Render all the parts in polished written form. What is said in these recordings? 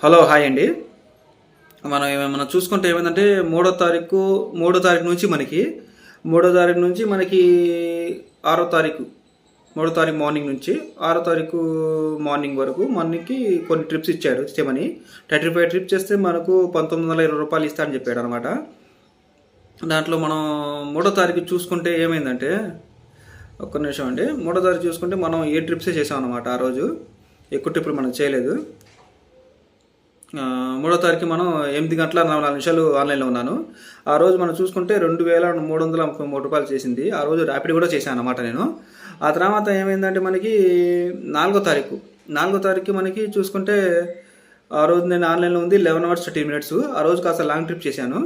Hello hi అండి. మనం చూసుకుంటే ఏమైందంటే మూడో తారీఖు నుంచి మూడో తారీఖు నుంచి మనకి 6వ తారీఖు మార్నింగ్ నుంచి 6వ తారీఖు మార్నింగ్ వరకు మనకి కొన్ని ట్రిప్స్ ఇచ్చాడు చేయమని. 35 ట్రిప్స్ చేస్తే మనకు 1920 రూపాయలు ఇస్తా అని చెప్పాడు అనమాట. దాంట్లో మనం మూడో తారీఖు చూసుకుంటే ఏమైందంటే, ఒక్క నిమిషం అండి, మూడో తారీఖు చూసుకుంటే మనం 7 ట్రిప్సే చేసాం అనమాట. ఆ రోజు ఎక్కువ ట్రిప్పులు మనం చేయలేదు. మూడో తారీఖు మనం 8 గంటల 44 నిమిషాలు ఆన్లైన్లో ఉన్నాను. ఆ రోజు మనం చూసుకుంటే 2333 రూపాయలు చేసింది. ఆ రోజు ర్యాపిడ్ కూడా చేశాను అనమాట నేను. ఆ తర్వాత ఏమైందంటే మనకి 4వ తారీఖు మనకి చూసుకుంటే ఆ రోజు నేను ఆన్లైన్లో ఉంది 11 hours 30 minutes. ఆ రోజు కాస్త లాంగ్ ట్రిప్ చేశాను,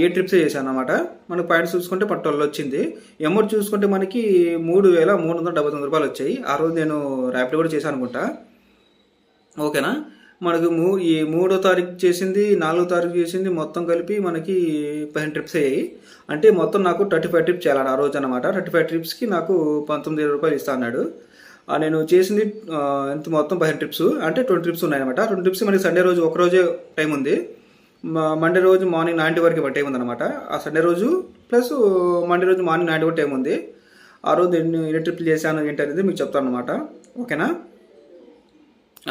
8 ట్రిప్సే చేశాను అనమాట. మనకు పాయింట్స్ చూసుకుంటే 12 వచ్చింది. అమౌంట్ చూసుకుంటే మనకి 3379 రూపాయలు వచ్చాయి. ఆ రోజు నేను ర్యాపిడ్ కూడా చేశాను అనుకుంటా. ఓకేనా, మనకు ఈ 3వ తారీఖు చేసింది, 4వ తారీఖు చేసింది, మొత్తం కలిపి మనకి 15 ట్రిప్స్ అయ్యాయి. అంటే మొత్తం నాకు 35 ట్రిప్స్ చేయాలి ఆ రోజు అనమాట. 35 ట్రిప్స్కి నాకు 1920 రూపాయలు ఇస్తా అన్నాడు. నేను చేసింది ఎంత మొత్తం 15 ట్రిప్స్, అంటే 20 ట్రిప్స్ ఉన్నాయన్నమాట. 20 ట్రిప్స్ మనకి సండే రోజు ఒకరోజే టైం ఉంది, మండే రోజు మార్నింగ్ 9 వరకు టైం ఉందన్నమాట. ఆ సండే రోజు ప్లస్ మండే రోజు మార్నింగ్ 9 వరకు టైం ఉంది. ఆ రోజు ఎన్ని ట్రిప్లు చేశాను ఏంటనేది మీకు చెప్తాను అనమాట. ఓకేనా,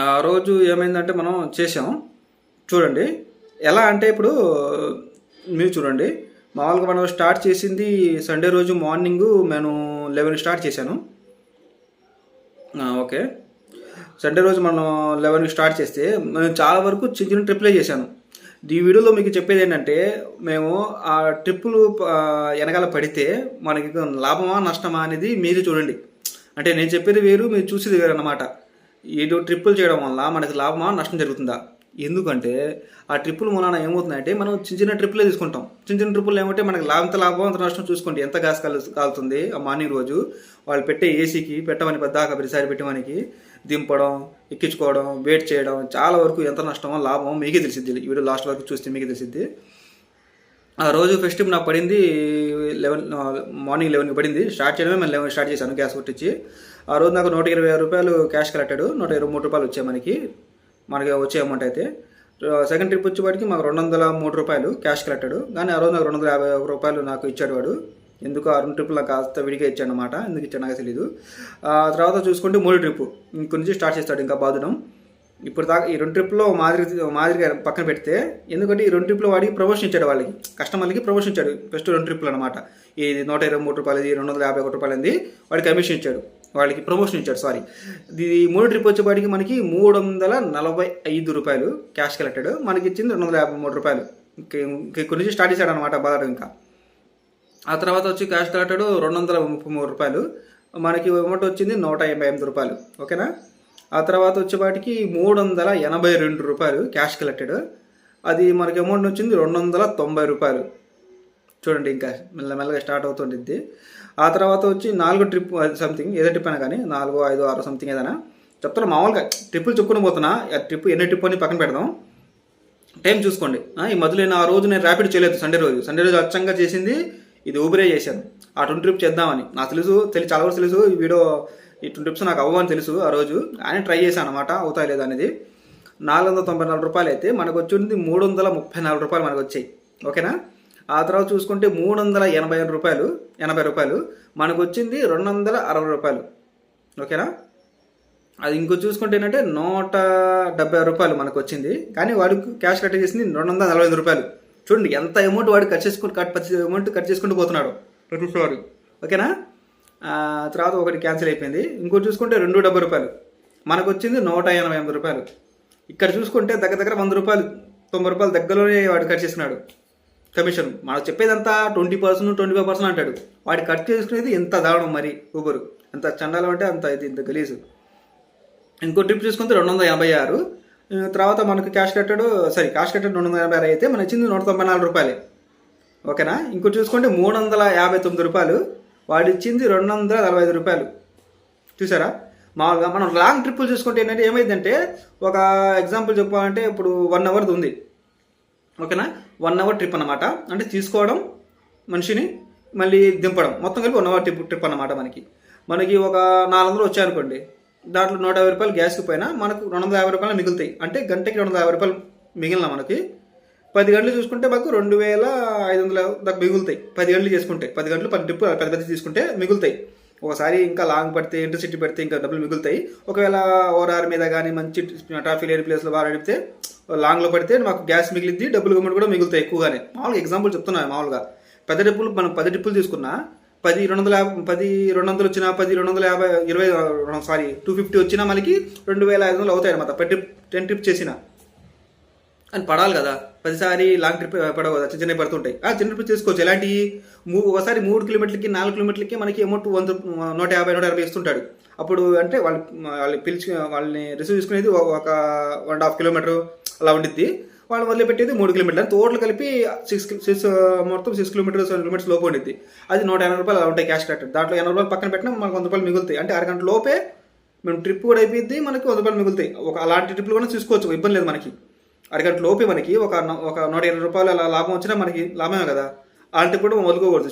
ఆ రోజు ఏమైందంటే మనం చేసాం చూడండి. ఎలా అంటే ఇప్పుడు మీరు చూడండి, మామూలుగా మనం స్టార్ట్ చేసింది సండే రోజు మార్నింగ్ నేను 11 స్టార్ట్ చేశాను. ఓకే, సండే రోజు మనం 11 స్టార్ట్ చేస్తే నేను చాలా వరకు చిన్న చిన్న ట్రిప్లే చేశాను. ఈ వీడియోలో మీకు చెప్పేది ఏంటంటే, మేము ఆ ట్రిప్పులు వెనకాల పడితే మనకి లాభమా నష్టమా అనేది మీరు చూడండి. అంటే నేను చెప్పేది వేరు, మీరు చూసేది వేరు అన్నమాట. ఏదో ట్రిప్పులు చేయడం వల్ల మనకి లాభమా నష్టం జరుగుతుందా? ఎందుకంటే ఆ ట్రిప్పుల మూలాన ఏమవుతుందంటే, మనం చిన్న చిన్న ట్రిప్పులే తీసుకుంటాం. చిన్న చిన్న ట్రిప్పులు ఏమంటే మనకి లాభం అంత నష్టం చూసుకోండి. ఎంత గ్యాస్ కాలుతుంది ఆ మార్నింగ్ రోజు, వాళ్ళు పెట్టే ఏసీకి పెట్టమని పెద్దాక ప్రతిసారి పెట్టమనికి దింపడం, ఎక్కించుకోవడం, వెయిట్ చేయడం, చాలా వరకు ఎంత నష్టమో లాభమో మీకే తెలిసిద్ది. ఈ వీడియో లాస్ట్ వరకు చూస్తే మీకే తెలిసిద్ది. ఆ రోజు ఫస్ట్ నాకు పడింది మార్నింగ్ 11కి పడింది. స్టార్ట్ చేయడమే మేము 11 స్టార్ట్ చేశాను గ్యాస్ కొట్టించి. ఆ రోజు నాకు 120 రూపాయలు క్యాష్ కలెక్టెడ్, 123 రూపాయలు వచ్చాయి మనకి వచ్చే అమౌంట్ అయితే. సెకండ్ ట్రిప్ వచ్చేవాడికి మాకు 203 రూపాయలు క్యాష్ కలెక్టెడ్. కానీ ఆ రోజు నాకు 251 రూపాయలు నాకు ఇచ్చాడు వాడు. ఎందుకు ఆ 2 ట్రిప్పులు నాకు కాస్త విడిగా ఇచ్చాడు అనమాట. ఎందుకు ఇచ్చాడు నాకు తెలీదు. తర్వాత చూసుకుంటే 3 ట్రిప్పు ఇంకొక నుంచి స్టార్ట్ చేస్తాడు ఇంకా బాధడం. ఇప్పుడు దాకా ఈ 2 ట్రిప్లో మాదిరిగా పక్కన పెడితే, ఎందుకంటే ఈ 2 ట్రిప్లో వాడికి ప్రమోషన్ ఇచ్చాడు, వాళ్ళకి కస్టమర్లకి ప్రమోషన్ ఇచ్చాడు. ఫస్ట్ 2 ట్రిప్లు అనమాట. ఇది 123 రూపాయలు, ఇది 251 రూపాయలు వాడికి కమిషన్ ఇచ్చాడు, వాళ్ళకి ప్రమోషన్ ఇచ్చాడు. సారీ, ఇది 3 ట్రిప్ వచ్చేపాటికి మనకి 345 రూపాయలు క్యాష్ కలెక్టెడ్, మనకి ఇచ్చింది 253 రూపాయలు. ఇక్కడ నుంచి స్టార్ట్ చేశాడు అనమాట బాధ. ఇంకా ఆ తర్వాత వచ్చి క్యాష్ కలెక్టెడ్ 233 రూపాయలు, మనకి అమౌంట్ వచ్చింది 188 రూపాయలు. ఓకేనా, ఆ తర్వాత వచ్చేపాటికి 382 రూపాయలు క్యాష్ కలెక్టెడ్, అది మనకి అమౌంట్ వచ్చింది 290 రూపాయలు. చూడండి, ఇంకా మెల్లమెల్లగా స్టార్ట్ అవుతుంటుంది. ఆ తర్వాత వచ్చి 4 ట్రిప్ సంథింగ్, ఏదో ట్రిప్ అయినా కానీ 4, 5, 6 సంథింగ్ ఏదైనా చెప్తాను. మామూలుగా ట్రిప్పులు చెప్పుకుని పోతున్నా. ట్రిప్ ఎన్ని ట్రిప్ అని పక్కన పెడదాం, టైం చూసుకోండి. ఈ మధ్యలో ఆ రోజు నేను ర్యాపిడ్ చేయలేదు. సండే రోజు అచ్చంగా చేసింది ఇది ఊబరే చేశాను. ఆ 2 ట్రిప్ చేద్దామని నాకు చాలా వరకు తెలుసు. ఈ వీడియో ఈ 2 ట్రిప్స్ నాకు అవ్వని తెలుసు ఆ రోజు, ఆయన ట్రై చేశాను అనమాట, అవుతాయి లేదా అనేది. 494 రూపాయలు అయితే మనకు వచ్చింది 334 రూపాయలు మనకు వచ్చాయి. ఓకేనా, ఆ తర్వాత చూసుకుంటే 380 రూపాయలు మనకు వచ్చింది 260 రూపాయలు. ఓకేనా, అది ఇంకో చూసుకుంటే ఏంటంటే 170 రూపాయలు మనకు వచ్చింది. కానీ వాడికి క్యాష్ కట్ చేసింది 245 రూపాయలు. చూడండి ఎంత అమౌంట్ వాడు కట్ చేసుకుంటూ పోతున్నాడు ప్రతిసారి. ఓకేనా, తర్వాత ఒకటి క్యాన్సిల్ అయిపోయింది. ఇంకోటి చూసుకుంటే 270 రూపాయలు మనకు వచ్చింది 188 రూపాయలు. ఇక్కడ చూసుకుంటే దగ్గర 100 రూపాయలు 90 రూపాయలు దగ్గరలోనే వాడు కట్ చేసుకున్నాడు కమిషన్. మనకు చెప్పేదంతా 20%, 25% అంటాడు. వాడి కట్ చేసుకునేది ఎంత దారుణం మరి. ఊబరు ఎంత చండాలం అంటే అంత ఇంత గలీజు. ఇంకో ట్రిప్ చూసుకుంటే 286. తర్వాత మనకు క్యాష్ కట్టెడ్ 286 అయితే మనకు ఇచ్చింది 194 రూపాయలే. ఓకేనా, ఇంకోటి చూసుకుంటే 359 రూపాయలు, వాడు ఇచ్చింది 245 రూపాయలు. చూసారా, మామూలుగా మనం లాంగ్ ట్రిప్పులు చూసుకుంటే ఏంటంటే ఏమైందంటే, ఒక ఎగ్జాంపుల్ చెప్పాలంటే ఇప్పుడు 1 అవర్ది ఉంది. ఓకేనా, 1 అవర్ ట్రిప్ అన్నమాట. అంటే తీసుకోవడం మనిషిని మళ్ళీ దింపడం మొత్తం కలిపి 1 అవర్ ట్రిప్ అన్నమాట మనకి. మనకి ఒక 400 వచ్చాయనుకోండి, దాంట్లో 150 రూపాయలు గ్యాస్కి పోయినా మనకు 250 రూపాయలు మిగులుతాయి. అంటే గంటకి 250 రూపాయలు మిగిలిన మనకి 10 గంటలు చూసుకుంటే మాకు 2500 దాకా మిగులుతాయి. 10 గంటలు చేసుకుంటే 10 గంటలు 10 ట్రిప్ పెద్ద తీసుకుంటే మిగులుతాయి. ఒకసారి ఇంకా లాంగ్ పడితే ఇంటర్సిటీ పెడితే ఇంకా డబ్బులు మిగులుతాయి. ఒకవేళ ఓఆర్ఆర్ మీద కానీ మంచి ట్రాఫిక్ లేని ప్లేస్లో బాగా నడిపితే లాంగ్లో పడితే మాకు గ్యాస్ మిగిలింది, డబ్బులు గమ్ముడు కూడా మిగులుతాయి ఎక్కువగానే. మామూలుగా ఎగ్జాంపుల్ చెప్తున్నాను. మామూలుగా పెద్ద ట్రిప్పులు మనం 10 ట్రిప్పులు తీసుకున్నా 200 వచ్చినా 250 250 వచ్చినా మనకి 2500 అవుతాయి అనమాట. 10 ట్రిప్ చేసినా అని పడాలి కదా. ప్రతిసారి లాంగ్ ట్రిప్ పడవు కదా, చిన్న పడుతుంటాయి. చిన్న ట్రిప్ చేసుకోవచ్చు. ఎలాంటి ఒకసారి 3 కిలోమీటర్లకి 4 కిలోమీటర్లకి మనకి అమౌంట్ 150 ఇస్తుంటాడు. అప్పుడు అంటే వాళ్ళు పిలిచి వాళ్ళని రిసీవ్ చేసుకునేది ఒక 1.5 కిలోమీటర్ అలా ఉండిద్ది. వాళ్ళు వదిలిపెట్టేది 3 కిలోమీటర్లు. టోటల్ కలిపి 6 కిలోమీటర్స్ 7 కిలోమీటర్స్ లోపు ఉండిద్ది. అది 180 రూపాయలు అలా ఉంటాయి క్యాష్ కట్టర్. దాంట్లో 80 రూపాయలు పక్కన పెట్టినా మనకు 100 రూపాయలు మిగులుతాయి. అంటే అరగంట లోపే మేము ట్రిప్ కూడా అయిపోయింది, మనకి 100 రూపాయలు మిగులుతాయి. అలాంటి ట్రిప్లు కూడా చూసుకోవచ్చు, ఇబ్బంది లేదు మనకి. అరగంట లోపే మనకి ఒక 120 రూపాయలు అలా లాభం వచ్చినా మనకి లాభమే కదా. అలాంటి ట్రిప్ కూడా వదులుకోకూడదు,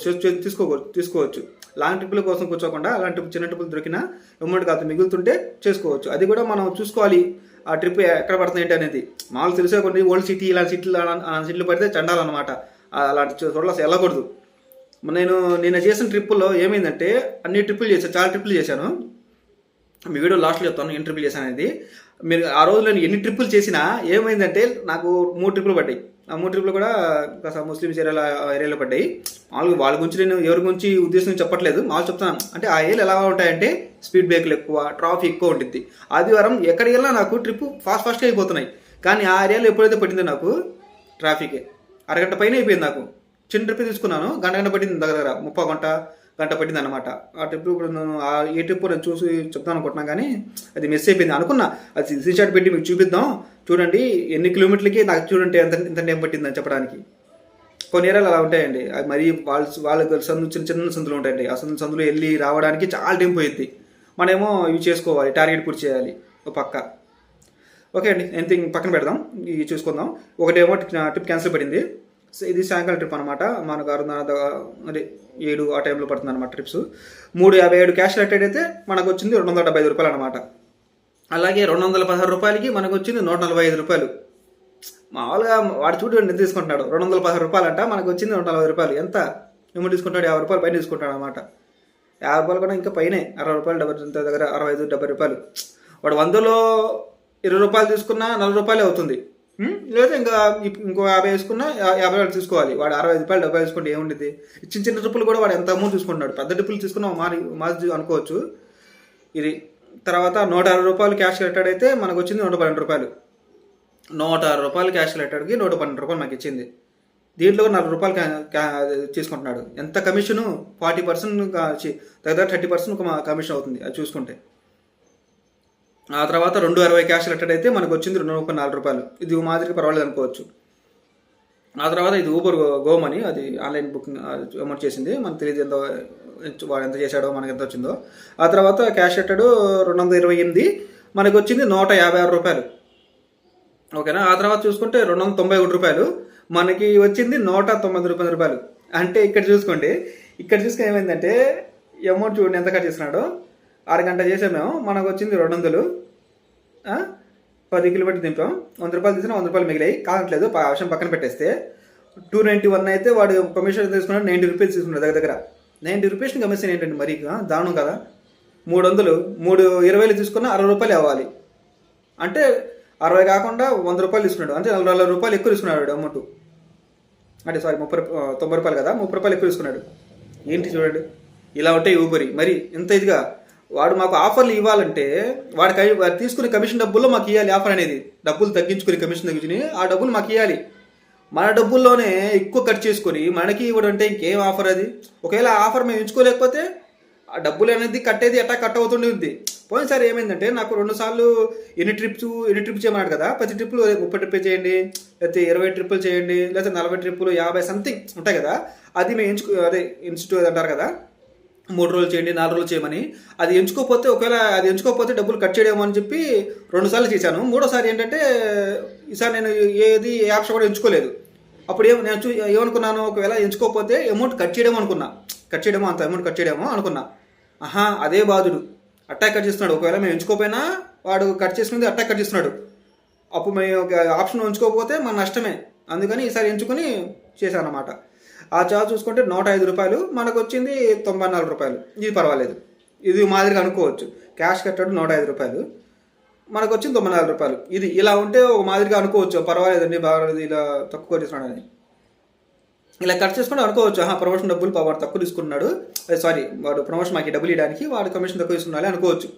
తీసుకోవచ్చు. లాంగ్ ట్రిప్పుల కోసం కూర్చోకుండా అలాంటి చిన్న ట్రిప్పులు దొరికినా అమౌంట్ కాదు మిగులుతుంటే చేసుకోవచ్చు. అది కూడా మనం చూసుకోవాలి, ఆ ట్రిప్ ఎక్కడ పడుతుంది ఏంటి అనేది. మామూలు తెలిసే కొన్ని ఓల్డ్ సిటీ ఇలాంటి సిటీలు పడితే చండాలన్నమాట. అలాంటి చోట్ల అసలు వెళ్ళకూడదు. నేను చేసిన ట్రిప్పుల్లో ఏమైందంటే అన్ని ట్రిప్పులు చేశాను, చాలా ట్రిప్పులు చేశాను. మీ వీడియో లాస్ట్లో చెప్తాను ఎన్ని ట్రిప్పులు చేశాను అనేది. మీరు ఆ రోజులో ఎన్ని ట్రిప్పులు చేసినా ఏమైందంటే నాకు 3 ట్రిప్పులు పడ్డాయి. ఆ 3 ట్రిప్పులు కూడా కాస్త ముస్లిమ్స్ ఏరియాలో పడ్డాయి. మామూలుగా వాళ్ళ గురించి నేను ఎవరి గురించి ఉద్దేశం చెప్పట్లేదు, మామూలు చెప్తున్నాను. అంటే ఆ ఏరియాలు ఎలా ఉంటాయంటే స్పీడ్ బ్రేక్లు ఎక్కువ, ట్రాఫిక్ ఎక్కువ ఉంటుంది. ఆదివారం ఎక్కడికి వెళ్ళినా నాకు ట్రిప్ ఫాస్ట్గా అయిపోతున్నాయి. కానీ ఆ ఏరియాలో ఎప్పుడైతే పట్టిందో నాకు ట్రాఫిక్ అరగంట పైన అయిపోయింది. నాకు చిన్న ట్రిప్ తీసుకున్నాను, గంట పట్టింది, దగ్గర 30 గంట పట్టింది అనమాట. ఆ ట్రిప్ ఇప్పుడు ఏ ట్రిప్ నేను చూసి చెప్తాను అనుకుంటున్నాను, కానీ అది మిస్ అయిపోయింది. అనుకున్నా అది స్క్రీన్‌షాట్ పెట్టి మీకు చూపిద్దాం, చూడండి ఎన్ని కిలోమీటర్లకి నాకు చూడండి ఇంత టైం పట్టిందని చెప్పడానికి. కొన్ని ఏరియాలు అలా ఉంటాయండి. అది మరి వాళ్ళ చిన్న సందులు ఉంటాయండి. ఆ సందులో వెళ్ళి రావడానికి చాలా టైం పోయిద్ది. మనమేమో ఇవి చేసుకోవాలి, టార్గెట్ పూర్తి చేయాలి ఒక పక్క. ఓకే అండి, ఎనీథింగ్ పక్కన పెడదాం, ఇవి చూసుకుందాం. ఒకటేమో ట్రిప్ క్యాన్సిల్ పడింది. ఇది సాయంకాలం ట్రిప్ అనమాట. మనకు 7 ఆ టైంలో పడుతుంది అనమాట ట్రిప్స్. 357 క్యాష్ కట్టెడ్ అయితే మనకు వచ్చింది 275 రూపాయలు అనమాట. అలాగే 216 రూపాయలకి మనకు వచ్చింది 145 రూపాయలు. మామూలుగా వాడు చూడండి ఎంత తీసుకుంటున్నాడు, 216 రూపాయలు అంట, మనకు వచ్చింది 140 రూపాయలు. ఎంత ఏమో తీసుకుంటాడు, 50 రూపాయలు పైన తీసుకుంటాడు అనమాట. 50 రూపాయలు కూడా ఇంకా పైనే, 60 రూపాయలు దగ్గర 65-70 రూపాయలు. వాడు 100లో 20 రూపాయలు తీసుకున్నా 40 రూపాయలు అవుతుంది. లేదా ఇంకో 50 వేసుకున్నా 50 రూపాయలు తీసుకోవాలి. వాడు 65 రూపాయలు 70 తీసుకుంటే ఏముంటుంది. చిన్న ట్రిప్పులు కూడా వాడు ఎంత అమౌంట్ తీసుకుంటున్నాడు. పెద్ద ట్రిప్పులు తీసుకున్నా మాది అనుకోవచ్చు ఇది. తర్వాత 160 రూపాయలు క్యాష్ కట్టాడు అయితే మనకు వచ్చింది 112 రూపాయలు. 160 రూపాయలు క్యాష్ కట్టాడుకి 112 రూపాయలు మాకు ఇచ్చింది. దీంట్లో 40 రూపాయలు తీసుకుంటున్నాడు. ఎంత కమిషను 40%, దగ్గర 30% కమిషన్ అవుతుంది అది చూసుకుంటే. ఆ తర్వాత 260 క్యాష్ కట్టెడ్ అయితే మనకు వచ్చింది 204 రూపాయలు. ఇది మాదిరిగా పర్వాలేదు అనుకోవచ్చు. ఆ తర్వాత ఇది ఊబర్ గోమని, అది ఆన్లైన్ బుకింగ్ అమౌంట్ చేసింది. మనకు తెలియదు వాడు ఎంత చేశాడో మనకి ఎంత వచ్చిందో. ఆ తర్వాత క్యాష్ కట్టెడ్ 228, మనకు వచ్చింది 156 రూపాయలు. ఓకేనా. ఆ తర్వాత చూసుకుంటే 291 రూపాయలు, మనకి వచ్చింది 199 రూపాయలు. అంటే ఇక్కడ చూసుకుంటే ఏమైందంటే అమౌంట్ చూడండి ఎంత కట్ చేస్తున్నాడో. 6 గంట చేసాం మేము, మనకు వచ్చింది 200. 10 కిలోమీటర్లు దింపాం, 100 రూపాయలు తీసినా 100 రూపాయలు మిగిలాయి. కావట్లేదు ఆ విషయం పక్కన పెట్టేస్తే 291 అయితే వాడు కమిషన్ తీసుకున్నాడు 90 రూపీస్ తీసుకున్నాడు. దగ్గర 90 రూపీస్ని కమిషన్ ఏంటంటే మరీ దారుణం కదా. 320 తీసుకున్నా 60 రూపాయలు అవ్వాలి. అంటే 60 కాకుండా 100 రూపాయలు తీసుకున్నాడు. అంటే 40 రూపాయలు ఎక్కువ తీసుకున్నాడు అమౌంట్. అంటే 90 రూపాయలు కదా, 30 రూపాయలు ఎక్కువ తీసుకున్నాడు. ఏంటి చూడండి, ఇలా ఉంటాయి ఊబరి. మరి ఇంత ఇదిగా వాడు మాకు ఆఫర్లు ఇవ్వాలంటే వాడు తీసుకునే కమిషన్ డబ్బుల్లో మాకు ఇవ్వాలి. ఆఫర్ అనేది డబ్బులు తగ్గించుకుని కమిషన్ తగ్గించుకుని ఆ డబ్బులు మాకు ఇవ్వాలి. మన డబ్బుల్లోనే ఎక్కువ ఖర్చు చేసుకొని మనకి ఇవ్వడం అంటే ఇంకేం ఆఫర్ అది. ఒకవేళ ఆఫర్ మేము ఎంచుకోలేకపోతే ఆ డబ్బులు అనేది కట్టేది ఎట్టా కట్ అవుతుండే ఉంది. పోయినసారి ఏమైందంటే నాకు 2 సార్లు ఎన్ని ట్రిప్స్ చేయమన్నాడు కదా. 10 ట్రిప్పులు 30 ట్రిప్పులు చేయండి, లేకపోతే 20 ట్రిప్పులు చేయండి, లేకపోతే 40 ట్రిప్పులు 50 సంథింగ్ ఉంటాయి కదా. అది మేము ఇన్స్టిట్యూట్ అంటారు కదా, 3 రోజులు చేయండి 4 రోజులు చేయమని. అది ఎంచుకోకపోతే డబ్బులు కట్ చేయడేమో అని చెప్పి 2 సార్లు చేశాను. 3వ సారి ఏంటంటే ఈసారి నేను ఏ ఆప్షన్ కూడా ఎంచుకోలేదు. అప్పుడు నేను ఏమనుకున్నాను, ఒకవేళ ఎంచుకోకపోతే అమౌంట్ కట్ చేయడమో అనుకున్నా, అంత అమౌంట్ కట్ చేయడమో అనుకున్నా. అదే బాధుడు అట్టాక్ కట్ చేస్తున్నాడు. ఒకవేళ మేము ఎంచుకోకపోయినా వాడు కట్ చేసుకునేది అట్టాక్ కట్ చేస్తున్నాడు. అప్పుడు మేము ఒక ఆప్షన్ ఉంచుకోకపోతే మన నష్టమే. అందుకని ఈసారి ఎంచుకొని చేశాను అన్నమాట. ఆ చార్జ్ చూసుకుంటే 105 రూపాయలు, మనకు వచ్చింది 94 రూపాయలు. ఇది పర్వాలేదు, ఇది మాదిరిగా అనుకోవచ్చు. క్యాష్ కట్టాడు 105 రూపాయలు, మనకు వచ్చింది 94 రూపాయలు. ఇది ఇలా ఉంటే ఒక మాదిరిగా అనుకోవచ్చు, పర్వాలేదండి బాగాలేదు ఇలా తక్కువ చేస్తున్నాడని. ఇలా కట్ చేసుకుంటే అనుకోవచ్చు ప్రమోషన్ డబ్బులు వాడు తక్కువ తీసుకున్నాడు, సారీ వాడు ప్రమోషన్ మాకు డబ్బులు ఇవ్వడానికి వాడు కమిషన్ తక్కువ తీసుకున్నాడు అనుకోవచ్చు.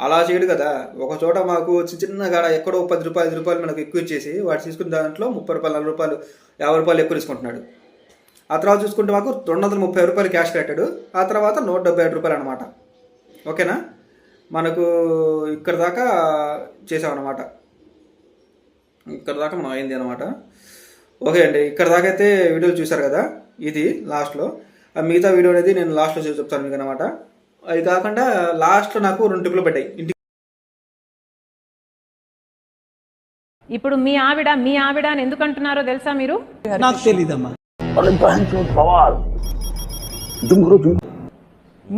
అలా చేయడు కదా. ఒక చోట మాకు చిన్నగా ఎక్కడో 10 రూపాయలు 5 రూపాయలు మనకు ఎక్కువ ఇచ్చేసి వాడు తీసుకున్న దాంట్లో 30 రూపాయలు 40 రూపాయలు 50 రూపాయలు ఎక్కువ తీసుకుంటున్నాడు. ఆ తర్వాత చూసుకుంటే మాకు 230 రూపాయలు క్యాష్ కట్టాడు. ఆ తర్వాత 175 రూపాయలు అనమాట. ఓకేనా, మనకు ఇక్కడ దాకా చేసామన్నమాట. ఇక్కడ దాకా మనం అయింది అనమాట. ఓకే అండి, ఇక్కడ దాకా అయితే వీడియో చూసారు కదా. ఇది లాస్ట్లో మిగతా వీడియో అనేది నేను లాస్ట్లో చెప్తాను మీకు అనమాట. అది కాకుండా లాస్ట్లో నాకు 2 టిప్పులు పడ్డాయి ఇంటికి. ఇప్పుడు మీ ఆవిడ అని ఎందుకు అంటున్నారో తెలుసా మీరు? నాకు తెలీదమ్మా.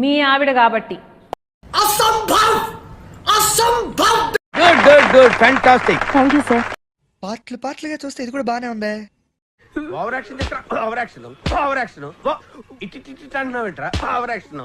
మీ ఆవిడ కాబట్టి. Good fantastic. Thank you sir. పాటలుగా చూస్తే ఇది కూడా బానే ఉందే. ఓవర్ యాక్షన్ ఓవర్ యాక్షన్ ఇటు అంటున్నావు ఏంట్రా? Over action.